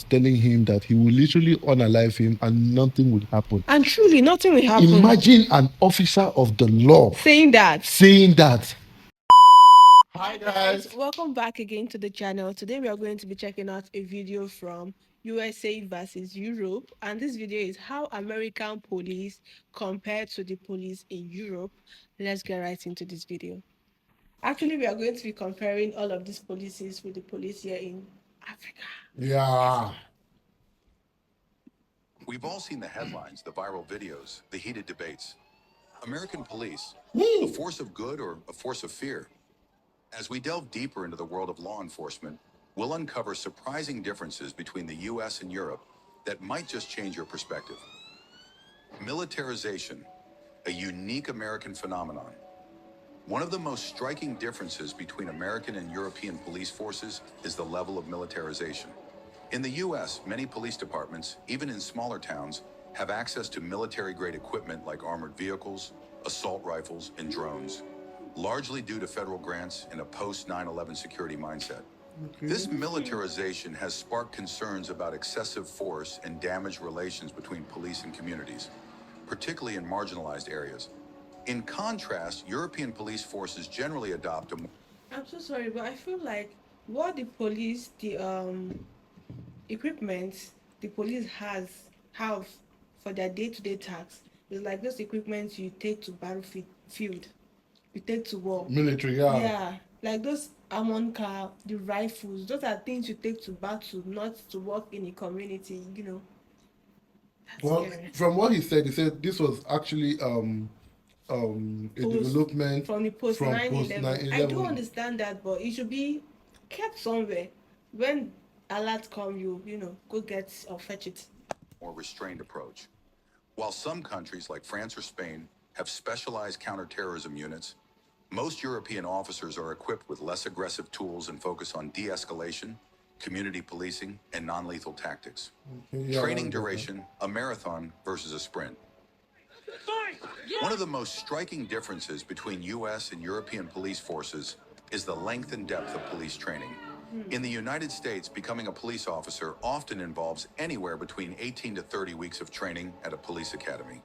telling him that he will literally unalive him and nothing will happen. And truly, nothing will happen. Imagine an officer of the law Saying that. saying that. Hi guys, welcome back again to the channel. Today we are going to be checking out a video from USA versus Europe, and this video is how American police compared to the police in Europe. Let's get right into this video. Actually, we are going to be comparing all of these policies with the police here in Africa. Yeah. We've all seen the headlines, the viral videos, the heated debates. American police, a force of good or a force of fear? As we delve deeper into the world of law enforcement, we'll uncover surprising differences between the US and Europe that might just change your perspective. Militarization, a unique American phenomenon. One of the most striking differences between American and European police forces is the level of militarization. In the US, many police departments, even in smaller towns, have access to military-grade equipment like armored vehicles, assault rifles, and drones, largely due to federal grants and a post-9/11 security mindset. This militarization has sparked concerns about excessive force and damaged relations between police and communities, particularly in marginalized areas. In contrast, European police forces generally adopt a more... I'm so sorry, but I feel like what the police, the equipment the police have for their day-to-day tasks is like those equipment you take to battlefield, you take to war. Military, yeah. Yeah, like those armored car, the rifles, those are things you take to battle, not to work in a community, you know. That's Well, scary. from what he said this was actually a development From the post from 9/11. post I do 9/11. understand that, but it should be kept somewhere. When alert come, you know, go get or fetch it. more restrained approach. While some countries like France or Spain have specialized counterterrorism units, most European officers are equipped with less aggressive tools and focus on de-escalation, community policing, and non-lethal tactics. Yeah, Training duration, a marathon versus a sprint. One of the most striking differences between US and European police forces is the length and depth of police training. In the United States, becoming a police officer often involves anywhere between 18 to 30 weeks of training at a police academy.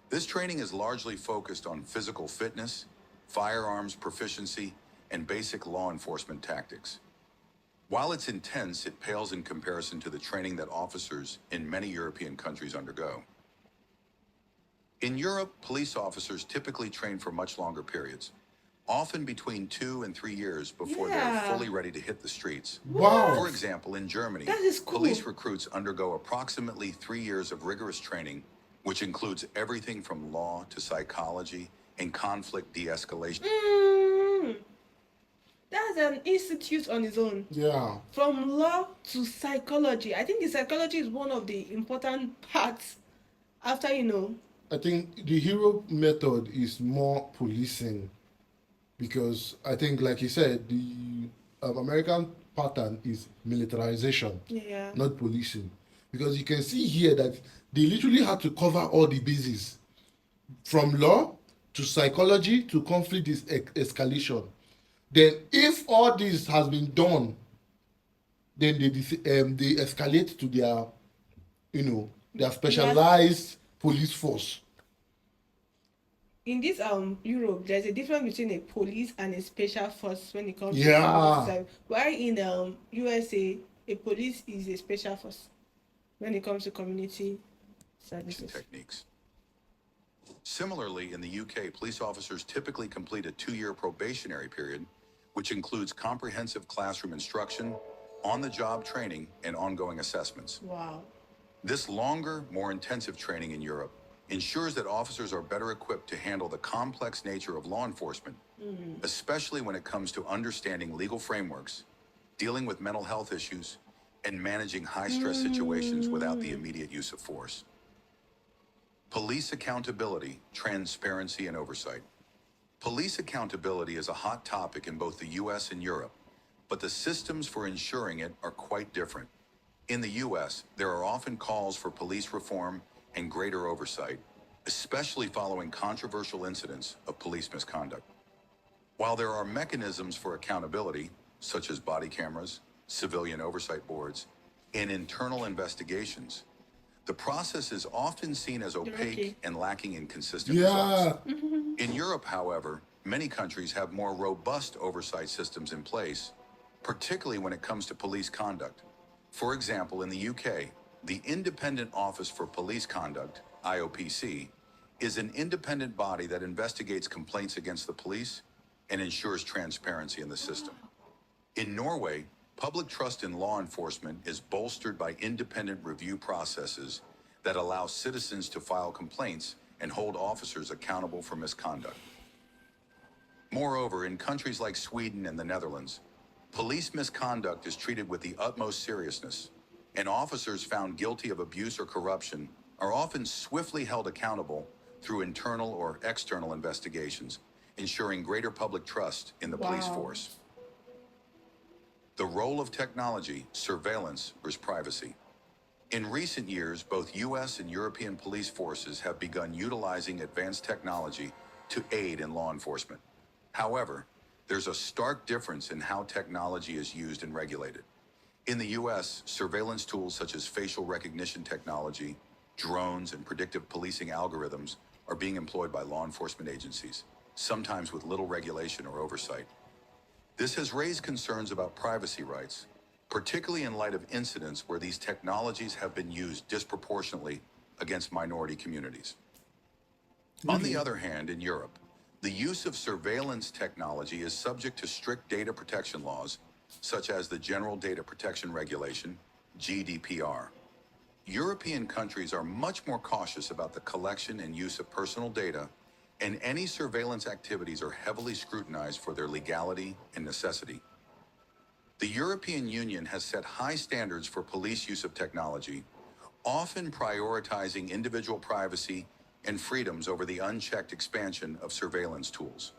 This training is largely focused on physical fitness, firearms proficiency, and basic law enforcement tactics. While it's intense, it pales in comparison to the training that officers in many European countries undergo. In Europe, police officers typically train for much longer periods, often between 2 and 3 years before they're fully ready to hit the streets. Wow. For example, in Germany, That is cool. police recruits undergo approximately 3 years of rigorous training, which includes everything from law to psychology and conflict de-escalation. That's an institute on its own. Yeah. From law to psychology. I think the psychology is one of the important parts after, you know. I think the hero method is more policing, because I think, like you said, the American pattern is militarization, Yeah. not policing. Because you can see here that they literally had to cover all the bases, from law to psychology to conflict escalation. Then, if all this has been done, then they escalate to their, their specialized police force. In this Europe, there's a difference between a police and a special force when it comes to Yeah. service. While in USA, a police is a special force when it comes to community services. Techniques. Similarly, in the UK, police officers typically complete a 2-year probationary period, which includes comprehensive classroom instruction, on-the-job training, and ongoing assessments. Wow. This longer, more intensive training in Europe ensures that officers are better equipped to handle the complex nature of law enforcement, especially when it comes to understanding legal frameworks, dealing with mental health issues, and managing high-stress situations without the immediate use of force. Police accountability, transparency, and oversight. Police accountability is a hot topic in both the US and Europe, but the systems for ensuring it are quite different. In the US, there are often calls for police reform and greater oversight, especially following controversial incidents of police misconduct. While there are mechanisms for accountability, such as body cameras, civilian oversight boards, In internal investigations, the process is often seen as opaque and lacking in consistent results. In Europe, however, many countries have more robust oversight systems in place, particularly when it comes to police conduct. For example, in the UK, the Independent Office for Police Conduct, IOPC, is an independent body that investigates complaints against the police and ensures transparency in the system. In Norway, public trust in law enforcement is bolstered by independent review processes that allow citizens to file complaints and hold officers accountable for misconduct. Moreover, in countries like Sweden and the Netherlands, police misconduct is treated with the utmost seriousness, and officers found guilty of abuse or corruption are often swiftly held accountable through internal or external investigations, ensuring greater public trust in the police force. The role of technology, surveillance versus privacy. In recent years, both US and European police forces have begun utilizing advanced technology to aid in law enforcement. However, there's a stark difference in how technology is used and regulated. In the US, surveillance tools such as facial recognition technology, drones, and predictive policing algorithms are being employed by law enforcement agencies, sometimes with little regulation or oversight. This has raised concerns about privacy rights, particularly in light of incidents where these technologies have been used disproportionately against minority communities. On the other hand, in Europe, the use of surveillance technology is subject to strict data protection laws, such as the General Data Protection Regulation, GDPR. European countries are much more cautious about the collection and use of personal data, and any surveillance activities are heavily scrutinized for their legality and necessity. The European Union has set high standards for police use of technology, often prioritizing individual privacy and freedoms over the unchecked expansion of surveillance tools.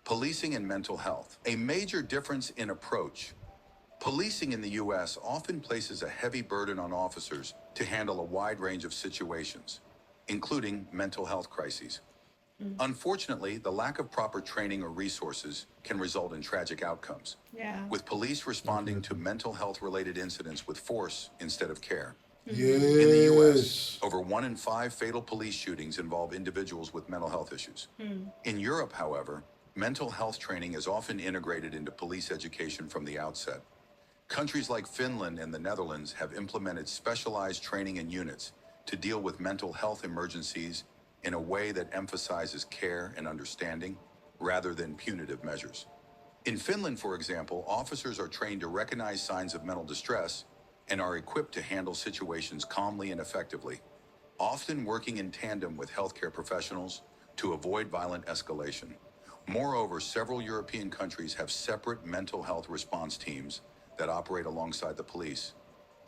Policing and mental health. A major difference in approach. Policing in the US often places a heavy burden on officers to handle a wide range of situations, including mental health crises. Unfortunately, the lack of proper training or resources can result in tragic outcomes, with police responding to mental health-related incidents with force instead of care. Yes. In the US, over 1 in 5 fatal police shootings involve individuals with mental health issues. In Europe, however, mental health training is often integrated into police education from the outset. Countries like Finland and the Netherlands have implemented specialized training and units to deal with mental health emergencies in a way that emphasizes care and understanding rather than punitive measures. In Finland, for example, officers are trained to recognize signs of mental distress and are equipped to handle situations calmly and effectively, often working in tandem with healthcare professionals to avoid violent escalation. Moreover, several European countries have separate mental health response teams that operate alongside the police,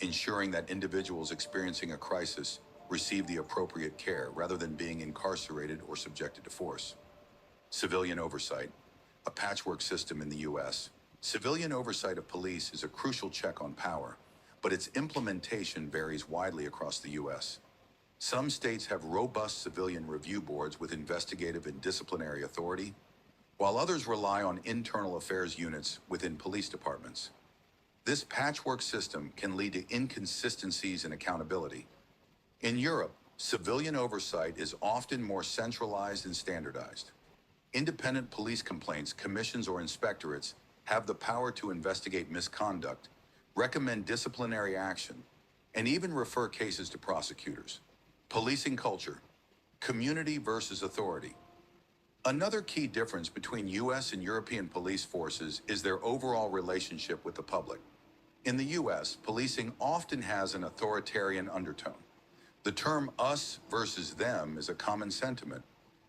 ensuring that individuals experiencing a crisis receive the appropriate care rather than being incarcerated or subjected to force. Civilian oversight, a patchwork system in the US. Civilian oversight of police is a crucial check on power, but its implementation varies widely across the US. Some states have robust civilian review boards with investigative and disciplinary authority, while others rely on internal affairs units within police departments. This patchwork system can lead to inconsistencies in accountability. In Europe, civilian oversight is often more centralized and standardized. Independent police complaints, commissions, or inspectorates have the power to investigate misconduct, recommend disciplinary action, and even refer cases to prosecutors. Policing culture, community versus authority. Another key difference between US and European police forces is their overall relationship with the public. In the US, policing often has an authoritarian undertone. The term us versus them is a common sentiment,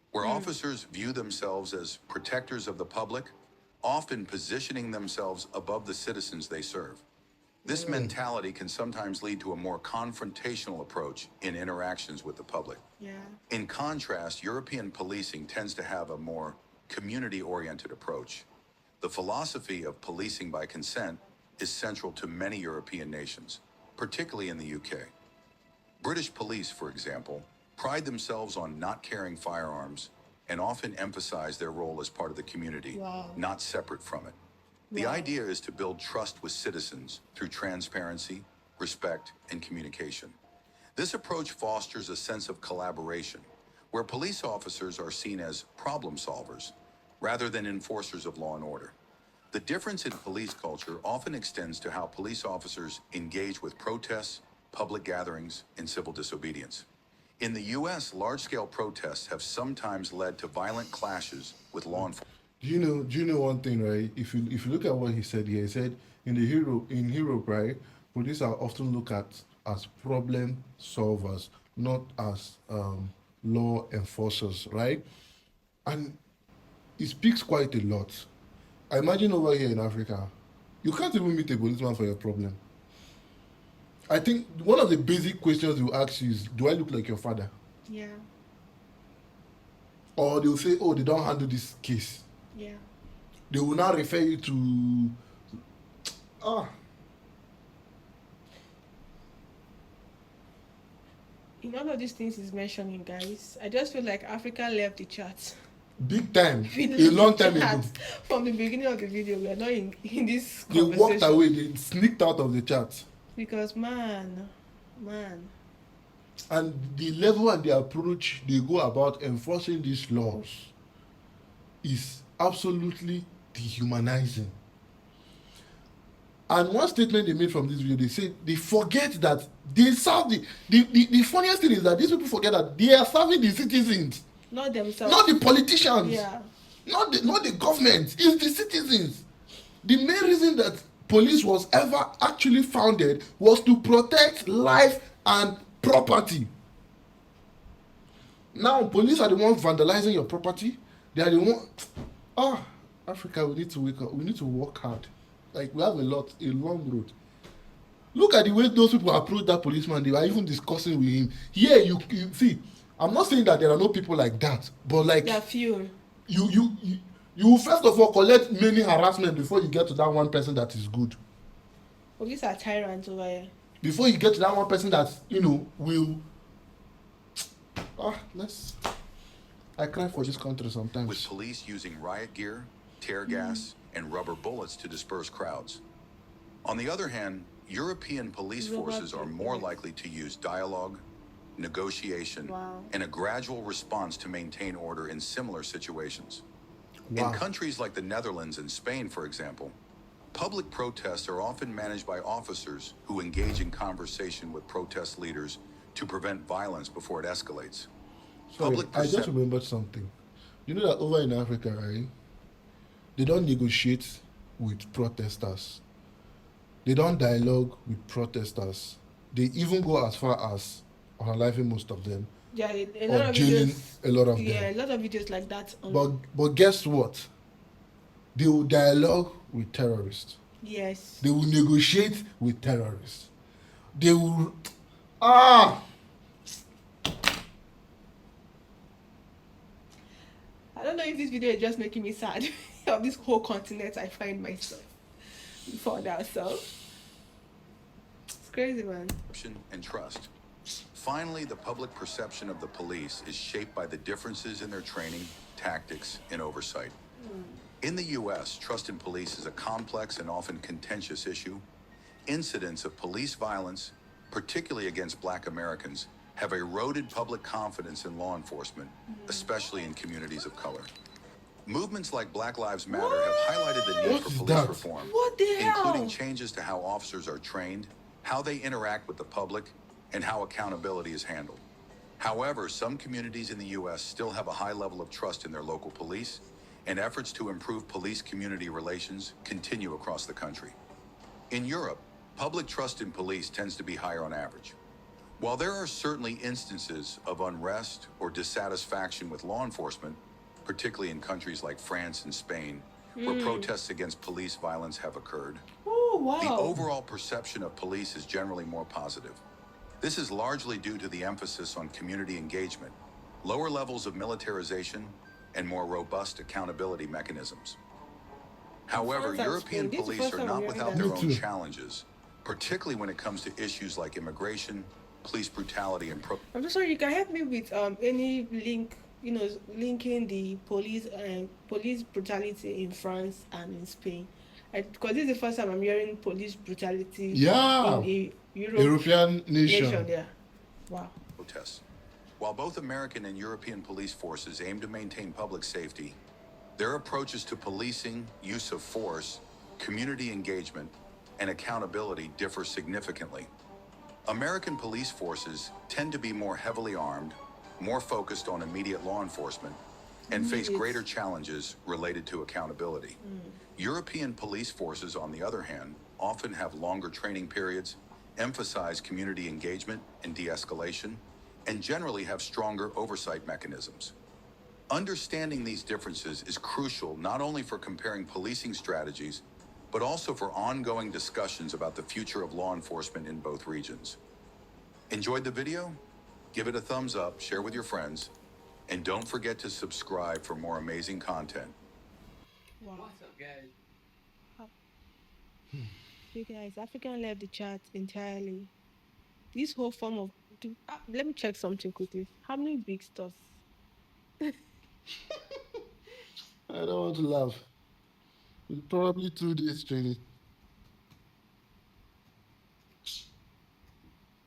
where officers view themselves as protectors of the public, often positioning themselves above the citizens they serve. This mentality can sometimes lead to a more confrontational approach in interactions with the public. In contrast, European policing tends to have a more community-oriented approach. The philosophy of policing by consent is central to many European nations, particularly in the UK. British police, for example, pride themselves on not carrying firearms and often emphasize their role as part of the community, not separate from it. The idea is to build trust with citizens through transparency, respect, and communication. This approach fosters a sense of collaboration, where police officers are seen as problem solvers rather than enforcers of law and order. The difference in police culture often extends to how police officers engage with protests, public gatherings, and civil disobedience. In the US, large-scale protests have sometimes led to violent clashes with law enforcement. Do you know one thing, right? If you look at what he said here, he said in Europe, right, police are often looked at as problem solvers, not as law enforcers, right? And it speaks quite a lot. I imagine over here in Africa, you can't even meet a policeman for your problem. I think one of the basic questions they will ask you is, "Do I look like your father?" Yeah. Or they will say, "Oh, they don't handle this case." Yeah. They will now refer you to ah In all of these things he's mentioning, guys, I just feel like Africa left the chat. big time, We a left long the time chat. ago. From the beginning of the video, we are not in this They conversation. walked away. They sneaked out of the chat. Because man. And the level and the approach they go about enforcing these laws is absolutely dehumanizing. And one statement they made from this video, they say they forget that they serve the funniest thing is that these people forget that they are serving the citizens, Not themselves. not the politicians, Yeah. not the government. It's the citizens. The main reason that police was ever actually founded was to protect life and property. Now police are the ones vandalizing your property. They are the ones. Africa, we need to wake up. We need to work hard. Like, we have a long road. Look at the way those people approach that policeman. They were even discussing with him. Here, you see, I'm not saying that there are no people like that, but like, There are few. You first of all collect many harassment before you get to that one person that is good. Police are tyrants over here. Before you get to that one person that will. I cry for this country sometimes. With police using riot gear, tear gas, and rubber bullets to disperse crowds. On the other hand, European police forces are more likely to use dialogue, negotiation, and a gradual response to maintain order in similar situations. Wow. In countries like the Netherlands and Spain, for example, public protests are often managed by officers who engage in conversation with protest leaders to prevent violence before it escalates. Sorry, I just remembered something. You know that over in Africa, right, they don't negotiate with protesters. They don't dialogue with protesters. They even go as far as unaliving most of them. Yeah, a lot lot of of jailing videos. a lot of Yeah, them. a lot of videos like that. But guess what? They will dialogue with terrorists. Yes. They will negotiate with terrorists. They will I don't know if this video is just making me sad of this whole continent I find myself for now. So it's crazy, man. And trust. Finally, the public perception of the police is shaped by the differences in their training, tactics, and oversight. In the US, trust in police is a complex and often contentious issue. Incidents of police violence, particularly against Black Americans, have eroded public confidence in law enforcement, especially in communities of color. Movements like Black Lives Matter have highlighted the need for police reform, What the hell? including changes to how officers are trained, how they interact with the public, and how accountability is handled. However, some communities in the U.S. still have a high level of trust in their local police, and efforts to improve police-community relations continue across the country. In Europe, public trust in police tends to be higher on average. While there are certainly instances of unrest or dissatisfaction with law enforcement, particularly in countries like France and Spain, where protests against police violence have occurred, Oh, wow. the overall perception of police is generally more positive. This is largely due to the emphasis on community engagement, lower levels of militarization, and more robust accountability mechanisms. However, European police are not without their own challenges, particularly when it comes to issues like immigration, police brutality, and I'm so sorry. You can help me with any link, linking the police brutality in France and in Spain. Because this is the first time I'm hearing police brutality Yeah, in a European nation. nation. Yeah. Wow. Protests. While both American and European police forces aim to maintain public safety, their approaches to policing, use of force, community engagement, and accountability differ significantly. American police forces tend to be more heavily armed, more focused on immediate law enforcement, and face greater challenges related to accountability. European police forces, on the other hand, often have longer training periods, emphasize community engagement and de-escalation, and generally have stronger oversight mechanisms. Understanding these differences is crucial not only for comparing policing strategies, but also for ongoing discussions about the future of law enforcement in both regions. Enjoyed the video? Give it a thumbs up, share with your friends, and don't forget to subscribe for more amazing content. Wow. What's up, guys? You guys, African left the chat entirely. This whole form of let me check something quickly. How many big stuff? I don't want to laugh. It's probably 2 days training.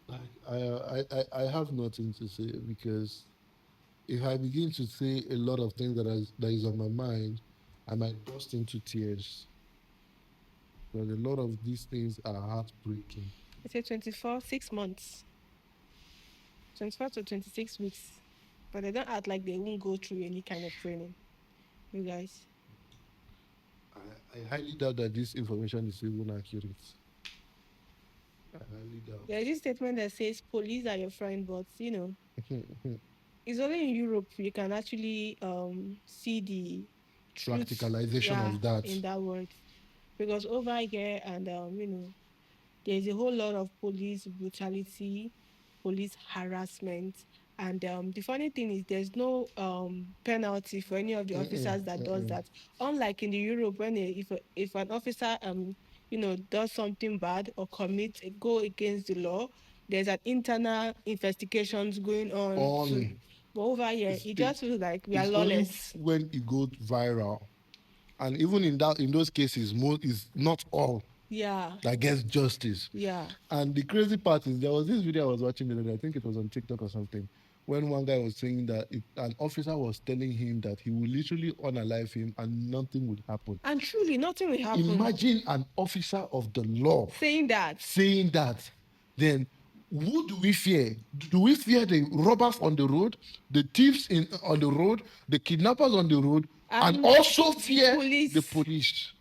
Like I have nothing to say because if I begin to say a lot of things that is on my mind, I might burst into tears. Because a lot of these things are heartbreaking. I say 24, 6 months. 24 to 26 weeks. But they don't act like they won't go through any kind of training. You guys. I highly doubt that this information is even accurate. I highly doubt. There's this statement that says police are your friend, but it's only in Europe you can actually see the Practicalization of that. in that word. Because over here and there's a whole lot of police brutality, police harassment, and the funny thing is there's no penalty for any of the officers that does that. Unlike in the Europe, when if an officer does something bad or go against the law, there's an internal investigations going on. But over here, it just feels like we are lawless. Only when it goes viral, and even in those cases, most is not all. Yeah. That gets justice. Yeah. And the crazy part is there was this video I was watching the other day, I think it was on TikTok or something, when one guy was saying that an officer was telling him that he would literally unalive him and nothing would happen. And truly, nothing will happen. Imagine an officer of the law saying that. Then who do we fear? Do we fear the robbers on the road, the thieves on the road, the kidnappers on the road, and also fear the police?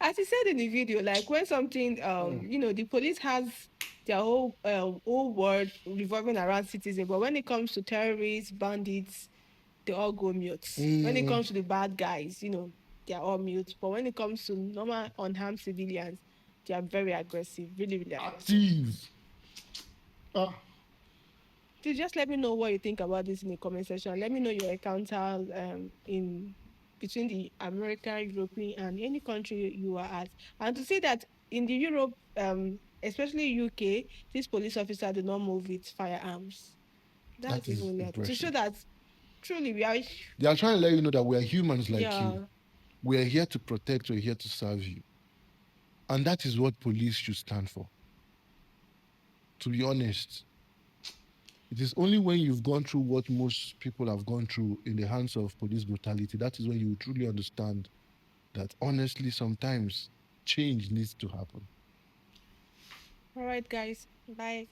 As he said in the video, like when something, the police has their whole world revolving around citizens, but when it comes to terrorists, bandits, they all go mute. When it comes to the bad guys, they're all mute. But when it comes to normal unharmed civilians, they are very aggressive, really, really aggressive. Just let me know what you think about this in the comment section. Let me know your encounters in between the American, European, and any country you are at. And to say that in the Europe, especially UK, this police officer do not move with firearms. That's even weird. To show that truly we are. They are trying to let you know that we are humans like you. We are here to protect. We're here to serve you, and that is what police should stand for. To be honest, it is only when you've gone through what most people have gone through in the hands of police brutality, that is when you truly understand that honestly, sometimes change needs to happen. All right, guys. Bye.